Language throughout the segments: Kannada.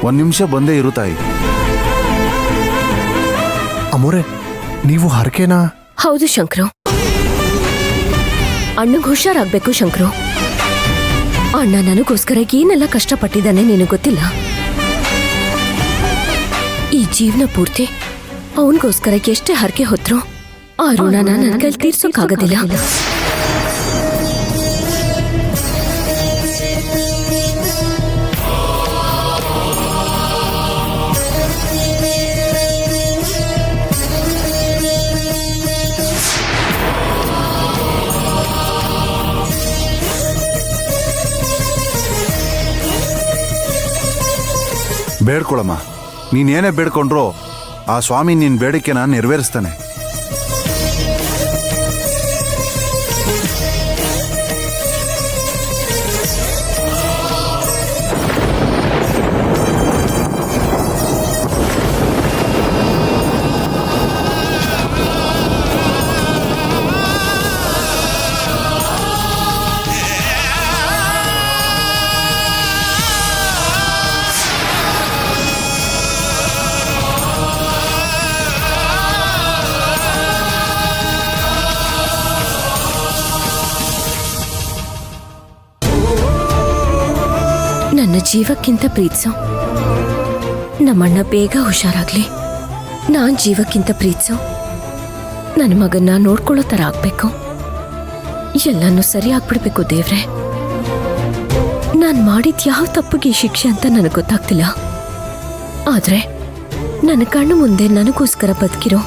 1 ನಿಮಿಷ ಬಂದೇ ಇರು ತಾಯಿ. ಅಮ್ಮೋರೆ, ನೀವು ಹರಕೆನಾ? ಹೌದು ಶಂಕರು. ಅಣ್ಣಗ್ ಹುಷಾರಾಗ್ಬೇಕು ಶಂಕರು. ಅಣ್ಣ ನನಗೋಸ್ಕರ ಏನೆಲ್ಲ ಕಷ್ಟಪಟ್ಟಿದ್ದಾನೆ ನಿನಗೆ ಗೊತ್ತಿಲ್ಲ. ಈ ಜೀವನ ಪೂರ್ತಿ ಅವನಿಗೋಸ್ಕರ ಎಷ್ಟೇ ಹರಕೆ ಹೊತ್ರು ಆ ಋಣನ ನನ್ನ ಕೈಲಿ ತೀರ್ಸೋಕ್ಕಾಗೋದಿಲ್ಲ. ಬೇಡ್ಕೊಳಮ್ಮ, ನೀನೇನೇ ಬೇಡ್ಕೊಂಡ್ರು ಆ ಸ್ವಾಮಿ ನಿನ್ನ ಬೇಡಿಕೆನ ನೆರವೇರಿಸ್ತಾನೆ. ನನ್ನ ಜೀವಕ್ಕಿಂತ ಪ್ರೀತಿಸೋ ನಮ್ಮಣ್ಣ ಬೇಗ ಹುಷಾರಾಗ್ಲಿ. ನಾನ್ ಜೀವಕ್ಕಿಂತ ಪ್ರೀತಿಸೋ ನನ್ನ ಮಗನ್ನ ನೋಡ್ಕೊಳ್ಳೋ ತರ ಆಗ್ಬೇಕು. ಎಲ್ಲನೂ ಸರಿ ಆಗ್ಬಿಡ್ಬೇಕು ದೇವ್ರೆ. ನಾನ್ ಮಾಡಿದ ಯಾವ ತಪ್ಪಿಗೆ ಶಿಕ್ಷೆ ಅಂತ ನನಗೆ ಗೊತ್ತಾಗ್ತಿಲ್ಲ. ಆದ್ರೆ ನನ್ನ ಕಣ್ಣು ಮುಂದೆ ನನಗೋಸ್ಕರ ಬದುಕಿರೋ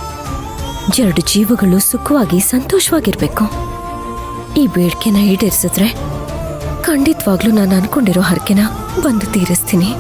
2 ಜೀವಗಳು ಸುಖವಾಗಿ ಸಂತೋಷವಾಗಿರ್ಬೇಕು. ಈ ಬೇಡಿಕೆನ ಈಡೇರಿಸಿದ್ರೆ ಖಂಡಿತವಾಗ್ಲೂ ನಾನು ಅನ್ಕೊಂಡಿರೋ ಹರಕೆನ ಬಂದು ತೀರಿಸ್ತೀನಿ.